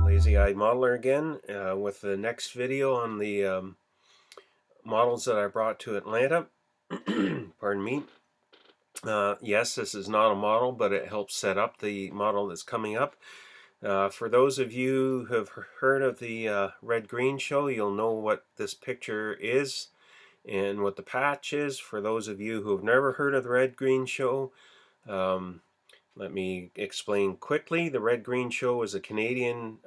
Lazy-eyed modeler again with the next video on the models that I brought to Atlanta. Pardon me. Yes, this is not a model, but it helps set up the model that's coming up. For those of you who have heard of the red-green show, you'll know what this picture is and what the patch is. For those of you who have never heard of the red-green show, let me explain quickly. The red-green show is a Canadian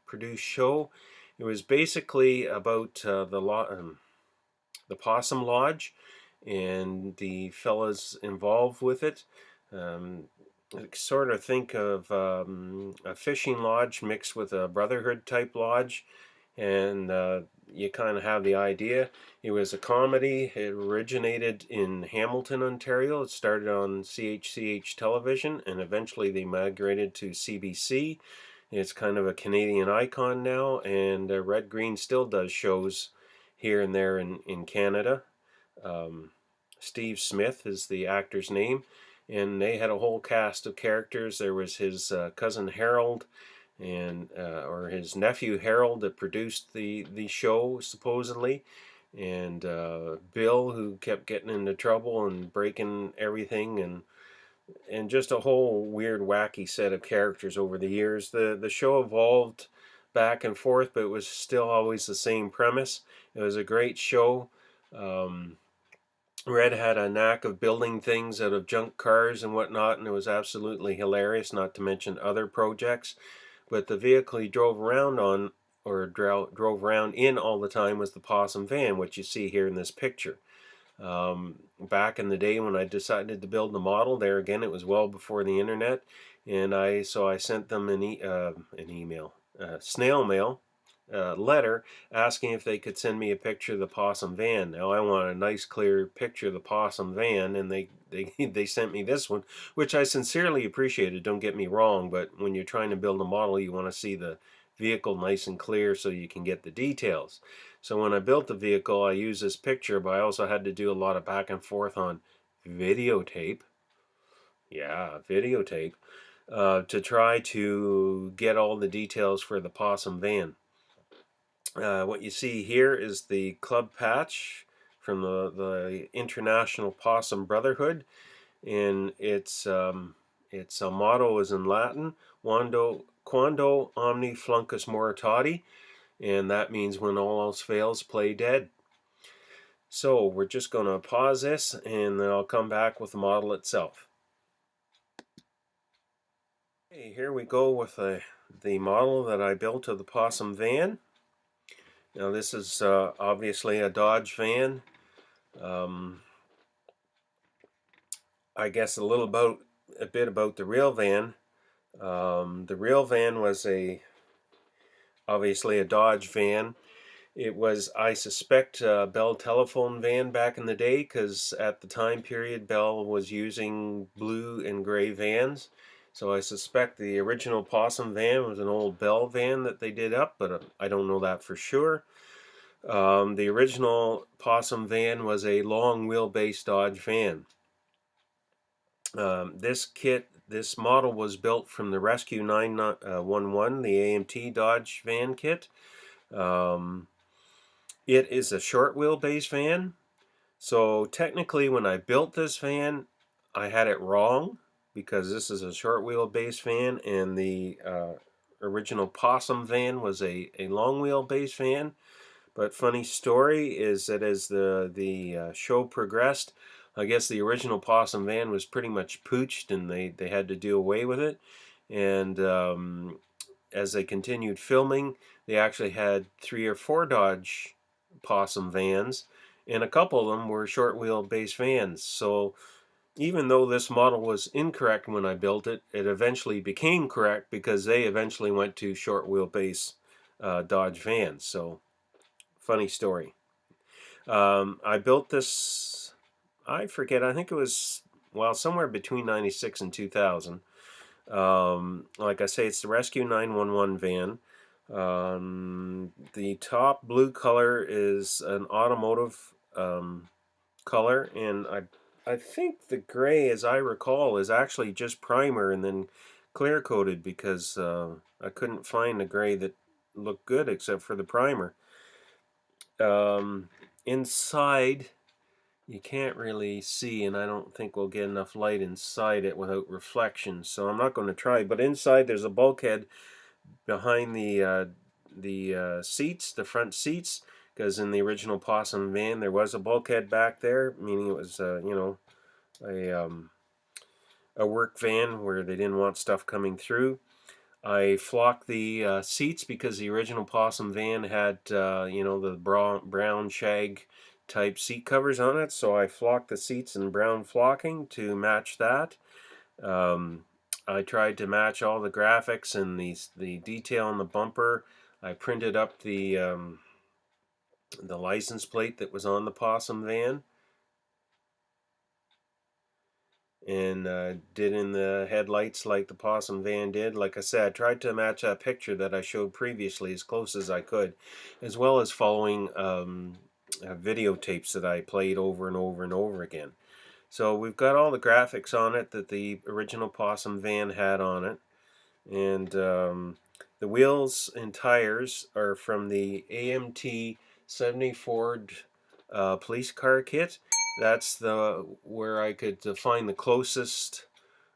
produced show. It was basically about the Possum Lodge and the fellas involved with it. Sort of think of a fishing lodge mixed with a brotherhood type lodge, and you kind of have the idea. It was a comedy. It originated in Hamilton, Ontario. It started on CHCH television, and eventually they migrated to CBC. It's kind of a Canadian icon now, and Red Green still does shows here and there in Canada. Steve Smith is the actor's name, and they had a whole cast of characters. There was his cousin Harold, and or his nephew Harold, that produced the show supposedly, and Bill, who kept getting into trouble and breaking everything, and just a whole weird wacky set of characters over the years. The show evolved back and forth, but it was still always the same premise. It was a great show. Red had a knack of building things out of junk cars and whatnot, and it was absolutely hilarious, not to mention other projects. But the vehicle he drove around on, or drove around in all the time, was the Possum van, which you see here in this picture. Back in the day when I decided to build the model, there again, it was well before the internet, and so I sent them an email, snail mail, letter, asking if they could send me a picture of the Possum van. Now I want a nice clear picture of the Possum van, and they sent me this one, which I sincerely appreciated, don't get me wrong, but when you're trying to build a model, you want to see the vehicle nice and clear so you can get the details. So when I built the vehicle, I used this picture, but I also had to do a lot of back and forth on videotape. Yeah, videotape. To try to get all the details for the Possum van. What you see here is the club patch from the International Possum Brotherhood, and its motto is in Latin, Quando omni fluncus moritati, and that means when all else fails, play dead. So we're just going to pause this, and then I'll come back with the model itself. Okay, here we go with the model that I built of the Possum van. Now this is obviously a Dodge van. I guess a bit about the real van. The real van was obviously a Dodge van. It was, I suspect, a Bell telephone van back in the day, because at the time period Bell was using blue and gray vans. So I suspect the original Possum van was an old Bell van that they did up, but I don't know that for sure. The original Possum van was a long wheelbase Dodge van. This model was built from the Rescue 911, the AMT Dodge van kit. It is a short wheelbase van. So technically when I built this van, I had it wrong, because this is a short wheelbase van, and the original Possum van was a long wheelbase van. But funny story is that as the show progressed, I guess the original Possum van was pretty much pooched, and they had to do away with it. And as they continued filming, they actually had 3 or 4 Dodge Possum vans, and a couple of them were short wheelbase vans. So even though this model was incorrect when I built it, it eventually became correct, because they eventually went to short wheelbase Dodge vans. So funny story. I built this, I forget, I think it was, well, somewhere between 96 and 2000. Like I say, it's the Rescue 911 van. The top blue color is an automotive color, and I think the gray, as I recall, is actually just primer and then clear coated, because I couldn't find a gray that looked good except for the primer. Inside, you can't really see, and I don't think we'll get enough light inside it without reflection, so I'm not going to try. But inside there's a bulkhead behind the seats, the front seats, because in the original Possum van there was a bulkhead back there, meaning it was you know, a work van where they didn't want stuff coming through. I flocked the seats because the original Possum van had you know, the brown shag type seat covers on it, so I flocked the seats in brown flocking to match that. I tried to match all the graphics and the detail on the bumper. I printed up the license plate that was on the Possum van, and did in the headlights like the Possum van did. Like I said, I tried to match that picture that I showed previously as close as I could, as well as following videotapes that I played over and over and over again. So we've got all the graphics on it that the original Possum van had on it, and the wheels and tires are from the AMT 70 Ford police car kit. That's the where I could find the closest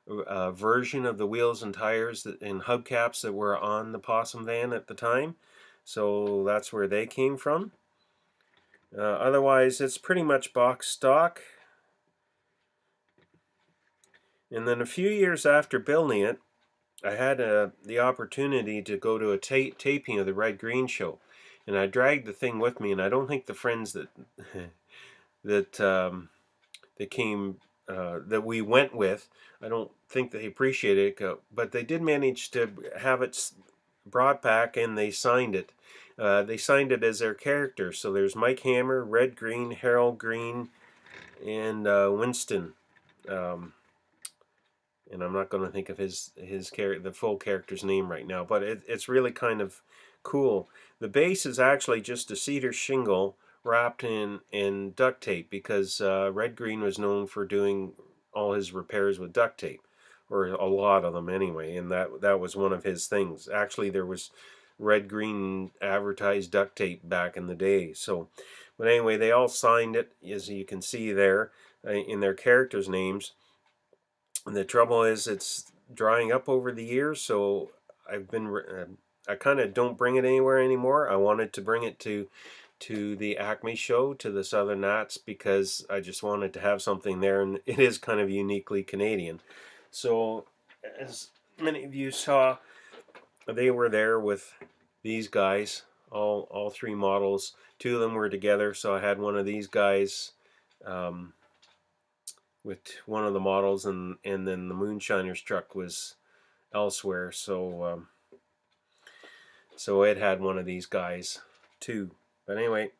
version of the wheels and tires and hubcaps that were on the Possum van at the time. So that's where they came from. Otherwise, it's pretty much box stock. And then a few years after building it, I had the opportunity to go to a taping of the Red Green show, and I dragged the thing with me. And I don't think the friends that that came that we went with, I don't think they appreciated it, but they did manage to have it brought back, and they signed it. They signed it as their character. So there's Mike Hammer, Red Green, Harold Green, and Winston. And I'm not going to think of the full character's name right now, but it's really kind of cool. The base is actually just a cedar shingle wrapped in duct tape, because Red Green was known for doing all his repairs with duct tape, or a lot of them anyway, and that was one of his things. Actually, there was Red Green advertised duct tape back in the day. So, but anyway, they all signed it, as you can see there, in their characters' names. And the trouble is, it's drying up over the years, so I kind of don't bring it anywhere anymore. I wanted to bring it to the Acme show, to the Southern Nats, because I just wanted to have something there, and it is kind of uniquely Canadian. So, as many of you saw, they were there with these guys, all three models. Two of them were together, so I had one of these guys with one of the models, and then the Moonshiner's truck was elsewhere, so so it had one of these guys too. But anyway,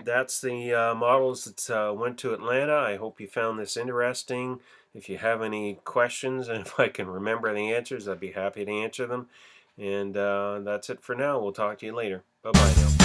that's the models that went to Atlanta. I hope you found this interesting. If you have any questions, and if I can remember the answers, I'd be happy to answer them. And that's it for now. We'll talk to you later. Bye-bye now.